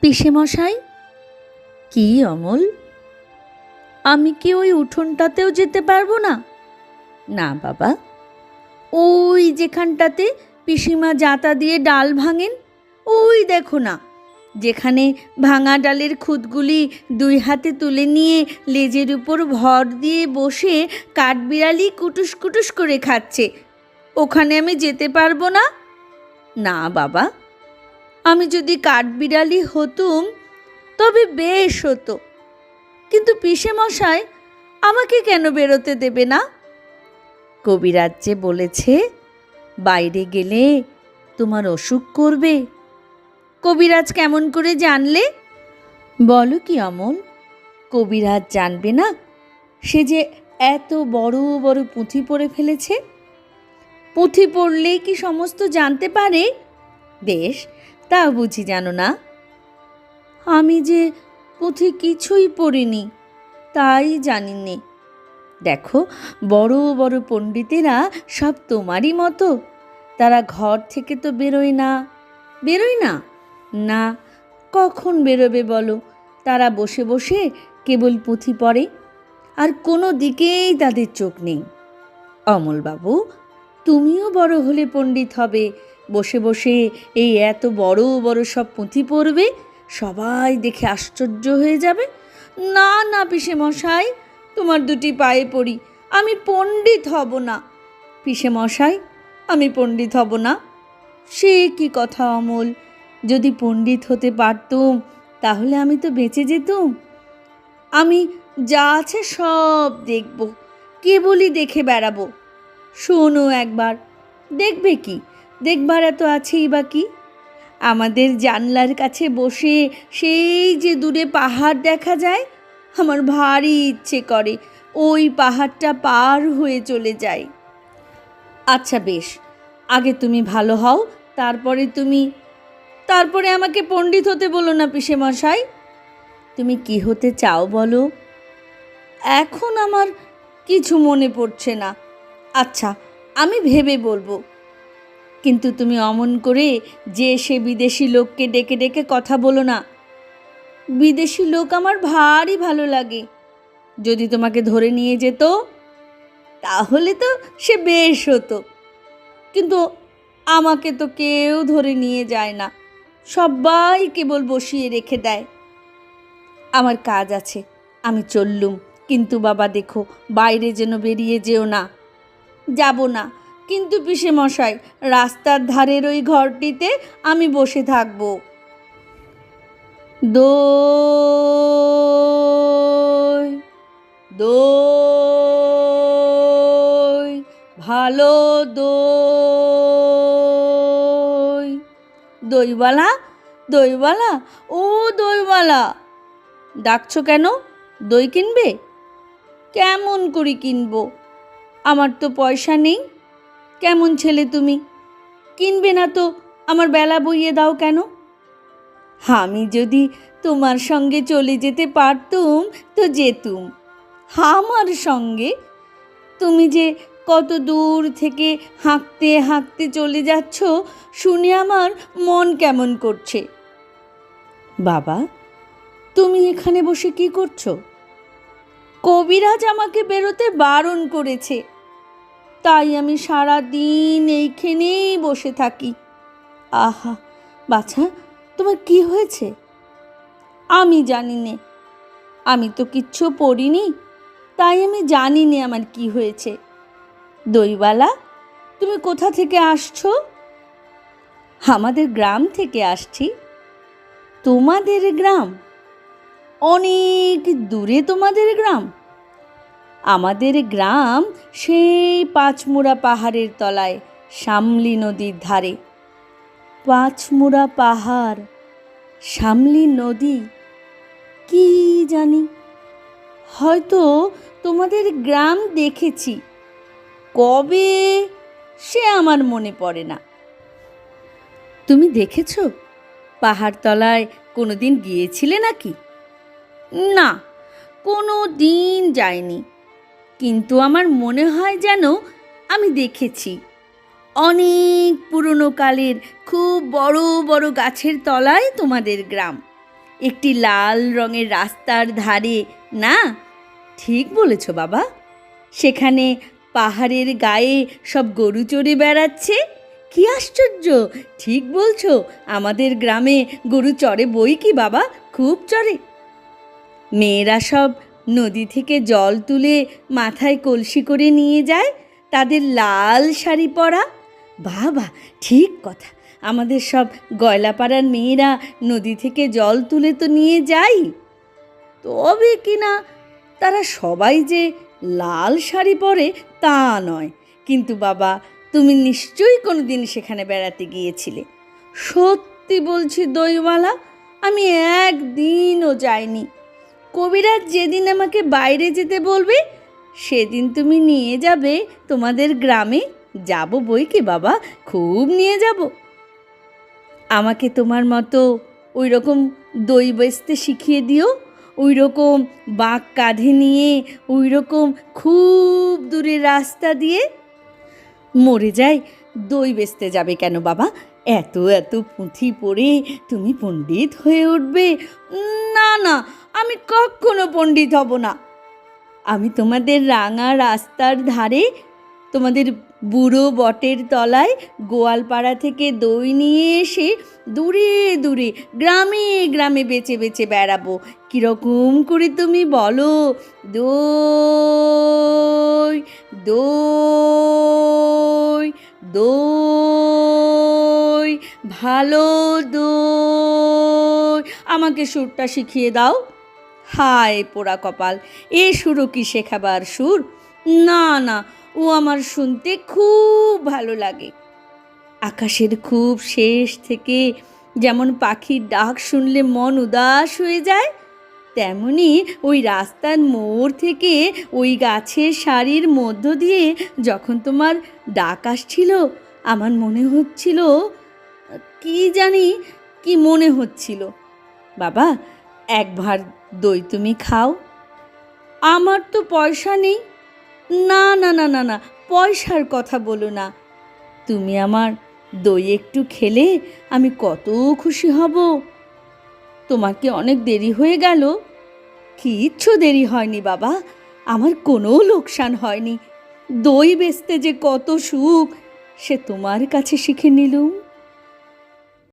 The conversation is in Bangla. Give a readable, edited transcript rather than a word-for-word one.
পিসেমশাই, কি অমল, আমি কি ওই উঠোনটাতেও যেতে পারবো না? না বাবা, ওই যেখানটাতে পিসিমা জাঁতা দিয়ে ডাল ভাঙেন, ওই দেখো না, যেখানে ভাঙা ডালের খুঁতগুলি দুই হাতে তুলে নিয়ে লেজের উপর ভর দিয়ে বসে কাঠবিড়ালি কুটুস কুটুস করে খাচ্ছে, ওখানে আমি যেতে পারবো না? না বাবা, আমি যদি কাঠবিড়ালি হতুম তবে বেশ হতো, কিন্তু পিসেমশাই আমাকে কেন বেরোতে দেবে না? কবিরাজ যে বলেছে বাইরে গেলে তোমার অসুখ করবে। কবিরাজ কেমন করে জানলে? বলো কি অমল, কবিরাজ জানবে না? সে যে এত বড় বড় পুঁথি পড়ে ফেলেছে। পুঁথি পড়লেই কি সমস্ত জানতে পারে? বেশ, তা বুঝি জানো না? আমি যে পুঁথি কিছুই পড়িনি, তাই জানি নে। দেখো, বড় বড় পণ্ডিতেরা সব তোমারই মতো, তারা ঘর থেকে তো বেরোয় না। বেরোয় না? না, কখন বেরোবে বলো? তারা বসে বসে কেবল পুঁথি পড়ে, আর কোনো দিকেই তাদের চোখ নেই। অমলবাবু, তুমিও বড় হলে পণ্ডিত হবে, বসে বসে এই এত বড় বড় সব পুঁথি পড়বে, সবাই দেখে আশ্চর্য হয়ে যাবে। না না পিসেমশাই, তোমার দুটি পায়ে পড়ি, আমি পণ্ডিত হব না। পিসেমশাই, আমি পণ্ডিত হব না? সে কি কথা অমল, যদি পণ্ডিত হতে পারতুম তাহলে আমি তো বেঁচে যেতুম। আমি যা আছে সব দেখব, কেবলই দেখে বেড়াবো। শোনো একবার। দেখবে কি, দেখবার এত আছেই বা কি? আমাদের জানলার কাছে বসে সেই যে দূরে পাহাড় দেখা যায়, আমার ভারী ইচ্ছে করে ওই পাহাড়টা পার হয়ে চলে যাই। আচ্ছা বেশ, আগে তুমি ভালো হও, তারপরে আমাকে পণ্ডিত হতে বলো না পিসেমশাই। তুমি কি হতে চাও বলো? এখন আমার কিছু মনে পড়ছে না। আচ্ছা, আমি ভেবে বলবো। কিন্তু তুমি অমন করে যে সে বিদেশি লোককে ডেকে ডেকে কথা বলো না। বিদেশি লোক আমার ভারী ভালো লাগে। যদি তোমাকে ধরে নিয়ে যেত তাহলে তো সে বেশ হতো, কিন্তু আমাকে তো কেউ ধরে নিয়ে যায় না, সবাই কেবল বসিয়ে রেখে দেয়। আমার কাজ আছে, আমি চললুম, কিন্তু বাবা দেখো বাইরে যেন বেরিয়ে যেও না। যাব না, কিন্তু পিসেমশাই রাস্তার ধারের ওই ঘরটিতে আমি বসে থাকব। দই দই, ভালো দই। দইওয়ালা, দইওয়ালা, ও দইওয়ালা, ডাকছো কেন? দই কিনবে? কেমন করে কিনবো? আমার তো পয়সা নেই। কেমন ছেলে তুমি, কিনবে না তো আমার বেলা বইয়ে দাও কেন? আমি যদি তোমার সঙ্গে চলে যেতে পারতুম তো যেতুম। আমার সঙ্গে? তুমি যে কত দূর থেকে হাঁকতে হাঁকতে চলে যাচ্ছ শুনে আমার মন কেমন করছে। বাবা, তুমি এখানে বসে কি করছো? কবিরাজ আমাকে বেরোতে বারণ করেছে, তাই আমি সারা দিন এইখানেই বসে থাকি। আহা বাছা, তোমার কি হয়েছে? আমি জানি নে, আমি তো কিচ্ছু পড়িনি, তাই আমি জানি নে আমার কি হয়েছে। দইওয়ালা, তুমি কোথা থেকে আসছো? আমাদের গ্রাম থেকে আসছি। তোমাদের গ্রাম? অনেক দূরে তোমাদের গ্রাম? আমাদের গ্রাম সেই পাঁচমুড়া পাহাড়ের তলায়, শামলি নদীর ধারে। পাঁচমুড়া পাহাড়, শামলি নদী, কি জানি, হয়তো তোমাদের গ্রাম দেখেছি, কবে সে আমার মনে পড়ে না। তুমি দেখেছো? পাহাড়তলায় কোনোদিন গিয়েছিলে নাকি? না, কোনো দিন যাইনি, কিন্তু আমার মনে হয় যেন আমি দেখেছি। অনেক পুরনো কালের খুব বড় বড় গাছের তলায় তোমাদের গ্রাম। একটি লাল রঙের রাস্তার ধারে, না? ঠিক বলেছ বাবা, সেখানে পাহাড়ের গায়ে সব গরু চড়ে বেড়াচ্ছে। কি আশ্চর্য! ঠিক বলছো, আমাদের গ্রামে গরু চড়ে বই কি বাবা, খুব চড়ে। মেয়েরা সব নদী থেকে জল তুলে মাথায় কলসি করে নিয়ে যায়, তাদের লাল শাড়ি পরা। বাবা, ঠিক কথা, আমাদের সব গয়লাপাড়ার মেয়েরা নদী থেকে জল তুলে তো নিয়ে যাই, তবে কিনা তারা সবাই যে লাল শাড়ি পরে তা নয়। কিন্তু বাবা, তুমি নিশ্চয়ই কোনো দিন সেখানে বেড়াতে গিয়েছিলে। সত্যি বলছি দইওয়ালা, আমি একদিনও যাইনি। কবিরাজ যেদিন আমাকে বাইরে যেতে বলবে সেদিন তুমি নিয়ে যাবে তোমাদের গ্রামে। যাব বই কি বাবা, খুব নিয়ে যাব। আমাকে তোমার মতো ওই রকম দই বেচতে শিখিয়ে দিও, ওই রকম বাঁক কাঁধে নিয়ে, ওই রকম খুব দূরের রাস্তা দিয়ে। মরে যাই, দই বেচতে যাবে কেন বাবা? এত এত পুঁথি পড়ে তুমি পণ্ডিত হয়ে উঠবে। না না, আমি কখনো পণ্ডিত হব না। আমি তোমাদের রাঙা রাস্তার ধারে, তোমাদের বুড়ো বটের তলায় গোয়ালপাড়া থেকে দই নিয়ে এসে দূরে দূরে গ্রামে গ্রামে বেচে বেচে বেড়াবো। কীরকম করে তুমি বলো? দই দই দই, ভালো দই। আমাকে সুরটা শিখিয়ে দাও। হায় পোড়া কপাল, এ সুরও কি শেখাবার সুর? না না, ও আমার শুনতে খুব ভালো লাগে। আকাশের খুব শেষ থেকে যেমন পাখির ডাক শুনলে মন উদাস হয়ে যায়, তেমনি ওই রাস্তার মোড় থেকে ওই গাছের সারির মধ্য দিয়ে যখন তোমার ডাক আসছিল, আমার মনে হচ্ছিল, কি জানি কি মনে হচ্ছিল। বাবা, এক ভাঁড় দই তুমি খাও। আমার তো পয়সা নেই। না না না না না, পয়সার কথা বলো না। তুমি আমার দই একটু খেলে আমি কত খুশি হব। তোমার কি অনেক দেরি হয়ে গেল? কিচ্ছু দেরি হয়নি বাবা, আমার কোনো লোকসান হয়নি। দই বেচতে যে কত সুখ, সে তোমার কাছে শিখে নিলুম।